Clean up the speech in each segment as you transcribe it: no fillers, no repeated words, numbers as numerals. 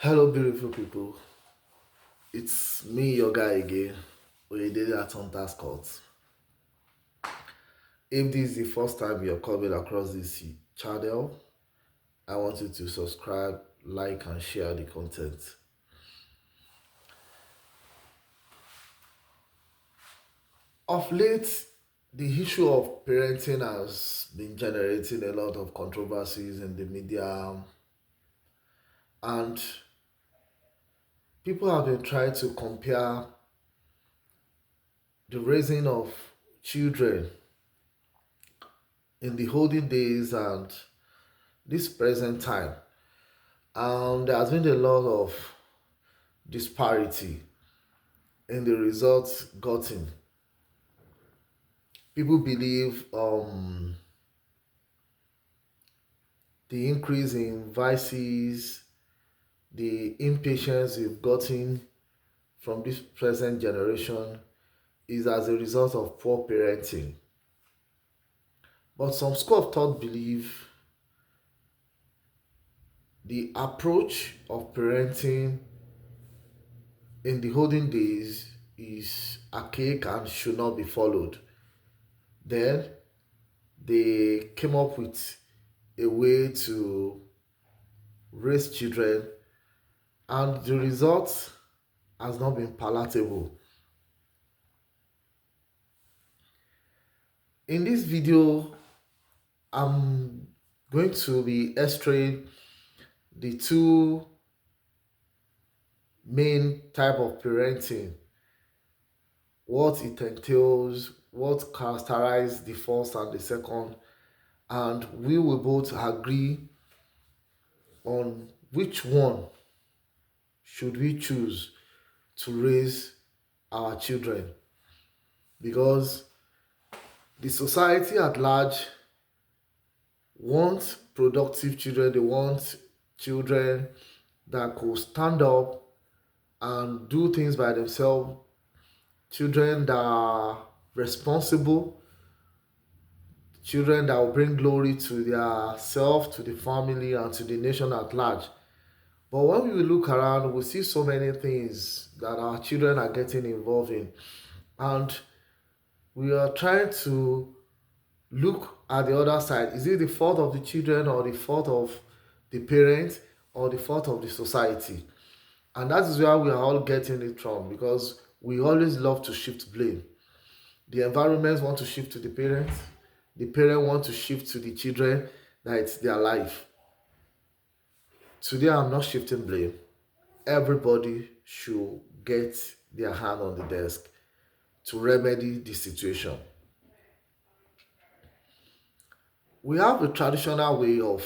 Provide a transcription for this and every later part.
Hello, beautiful people. It's me, your guy again, Oyedele at Hunters Court. If this is the first time you're coming across this channel, I want you to subscribe, like, and share the content. Of late, the issue of parenting has been generating a lot of controversies in the media, and people have been trying to compare the raising of children in the olden days and this present time. And there has been a lot of disparity in the results gotten. People believe the increase in vices, the impatience we've gotten from this present generation is as a result of poor parenting. But some school of thought believe the approach of parenting in the olden days is archaic and should not be followed. Then they came up with a way to raise children, and the result has not been palatable. In this video, I'm going to be extracting the two main type of parenting, what it entails, what characterizes the first and the second, and we will both agree on which one should we choose to raise our children, because the society at large wants productive children. They want children that could stand up and do things by themselves, children that are responsible, children that will bring glory to their self, to the family, and to the nation at large. But when we look around, we see so many things that our children are getting involved in, and we are trying to look at the other side. Is it the fault of the children, or the fault of the parents, or the fault of the society? And that is where we are all getting it from, because we always love to shift blame. The environment want to shift to the parent want to shift to the children, that it's their life. Today I'm not shifting blame. Everybody should get their hand on the desk to remedy the situation. We have a traditional way of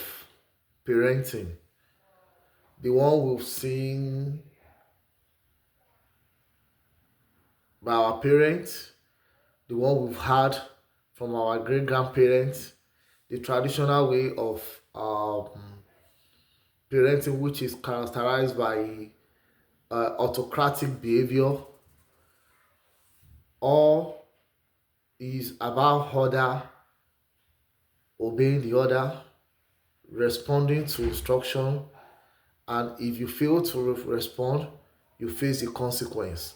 parenting, the one we've seen by our parents, the one we've had from our great grandparents, the traditional way of parenting, which is characterized by autocratic behavior, or is about order, obeying the order, responding to instruction, and if you fail to respond, you face the consequence.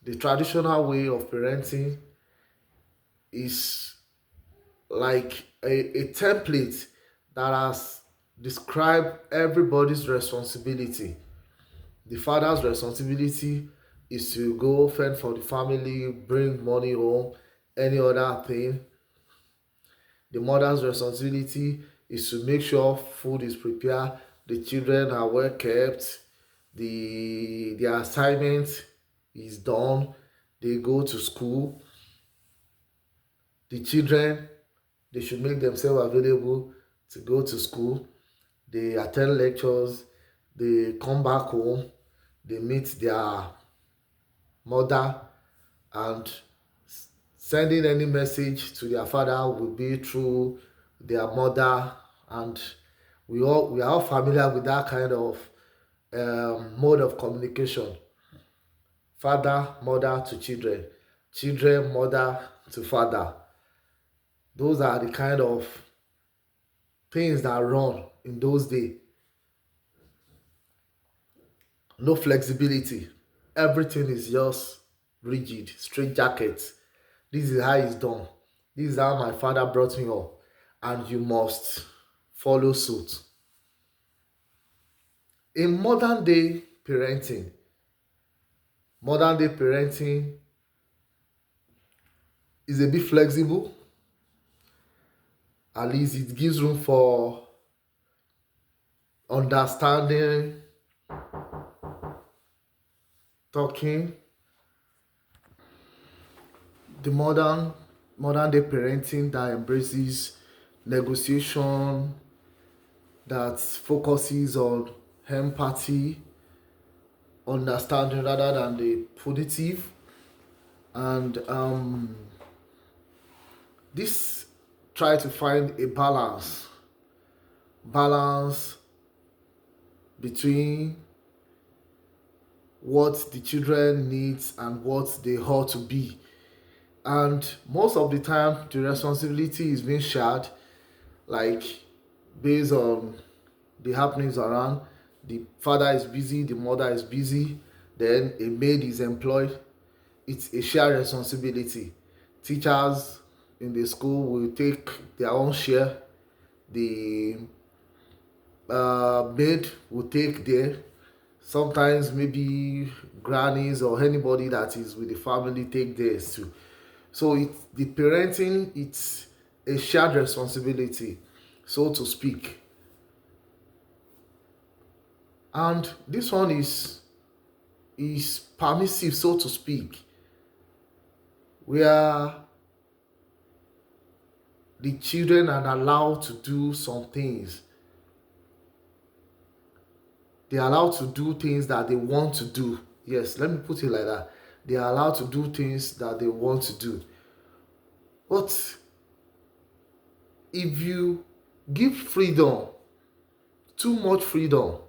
The traditional way of parenting is like a template that has described everybody's responsibility. The father's responsibility is to go fend for the family, bring money home, any other thing. The mother's responsibility is to make sure food is prepared, the children are well kept, their assignment is done, they go to school. The children, they should make themselves available to go to school. They attend lectures, they come back home, they meet their mother, and sending any message to their father will be through their mother. And we are all familiar with that kind of mode of communication: father mother to children, children mother to father. Those are the kind of things that run in those days. no flexibility. Everything is just rigid, straight jacket. This is how it's done. This is how my father brought me up, and you must follow suit. In modern day parenting is a bit flexible. At least it gives room for understanding, talking. The modern day parenting that embraces negotiation, that focuses on empathy, understanding rather than the punitive, and this try to find a balance between what the children needs and what they ought to be. And most of the time the responsibility is being shared, like based on the happenings around. The father is busy, the mother is busy, then a maid is employed. It's a shared responsibility. Teachers in the school will take their own share. The maid will take their. Sometimes maybe grannies or anybody that is with the family take theirs too. So it's the parenting. It's a shared responsibility, so to speak. And this one is permissive, so to speak, where the children are allowed to do some things. They are allowed to do things that they want to do. Yes, let me put it like that. They are allowed to do things that they want to do. But if you give freedom, too much freedom,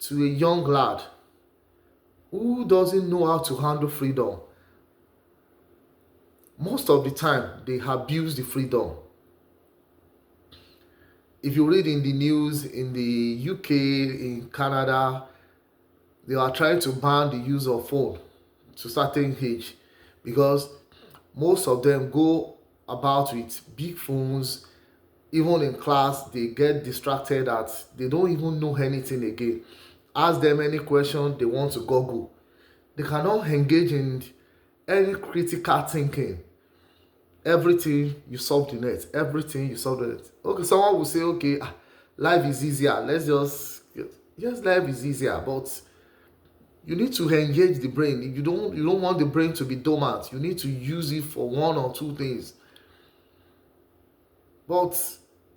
to a young lad who doesn't know how to handle freedom, most of the time they abuse the freedom. If you read in the news in the UK, in Canada, they are trying to ban the use of phone to certain age, because most of them go about with big phones. Even in class they get distracted that they don't even know anything again. Ask them any question they want to google, they cannot engage in any critical thinking. Everything you solve the net, everything you solve the net. Okay, someone will say, okay, life is easier, let's just, yes, life is easier, but you need to engage the brain. You don't want the brain to be dormant. You need to use it for one or two things. But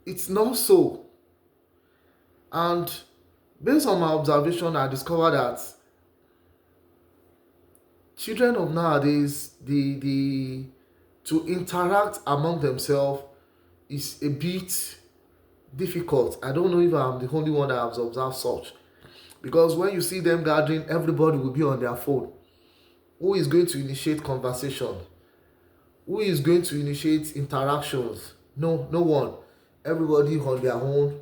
it's not so. And based on my observation, I discovered that children of nowadays, the to interact among themselves is a bit difficult. I don't know if I'm the only one that has observed such. Because when you see them gathering, everybody will be on their phone. Who is going to initiate conversation? Who is going to initiate interactions? No, no one. Everybody on their own,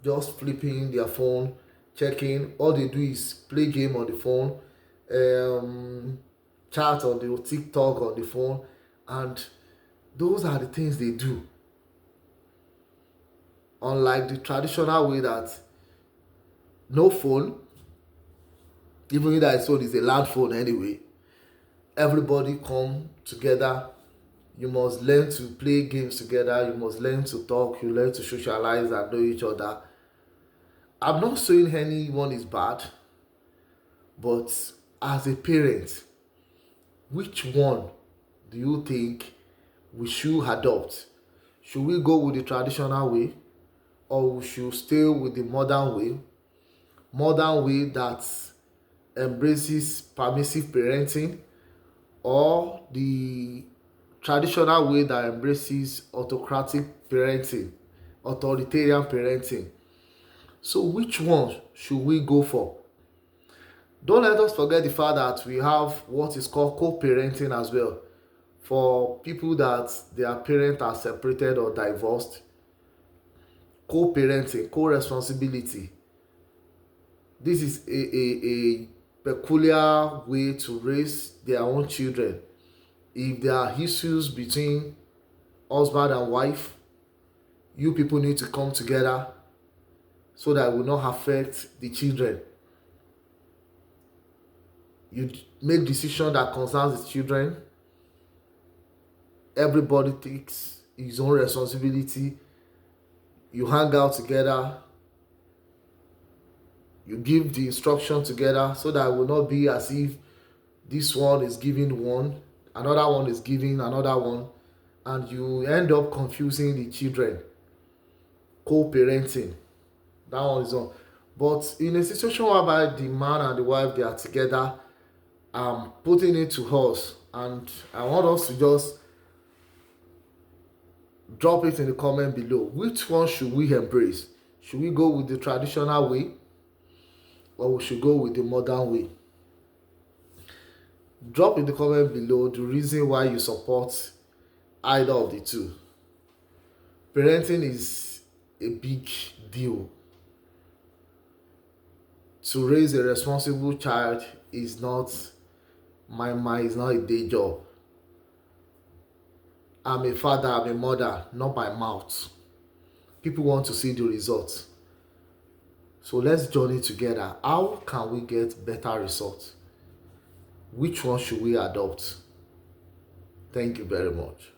just flipping their phone, checking. All they do is play game on the phone, um, chat on the TikTok on the phone, and those are the things they do. Unlike the traditional way that no phone, even if that phone is a land phone anyway, everybody come together. You must learn to play games together. You must learn to talk. You learn to socialize and know each other. I'm not saying anyone is bad, but as a parent, which one do you think we should adopt? Should we go with the traditional way, or we should stay with the modern way? Modern way that embraces permissive parenting, or the traditional way that embraces autocratic parenting, authoritarian parenting? So which one should we go for? Don't let us forget the fact that we have what is called co-parenting as well. For people that their parents are separated or divorced, co-parenting, co-responsibility. This is peculiar way to raise their own children. If there are issues between husband and wife, you people need to come together so that it will not affect the children. You make decision that concerns the children. Everybody takes his own responsibility. You hang out together. You give the instruction together so that it will not be as if this one is giving one, another one is giving another one, and you end up confusing the children. Co-parenting, that one is on. But in a situation whereby the man and the wife they are together, I'm putting it to us, and I want us to just drop it in the comment below. Which one should we embrace? Should we go with the traditional way, or we should go with the modern way? Drop in the comment below the reason why you support either of the two. Parenting is a big deal. To raise a responsible child is not is not a day job. I'm a father, I'm a mother, not by mouth. People want to see the results. So let's journey together. How can we get better results? Which one should we adopt? Thank you very much.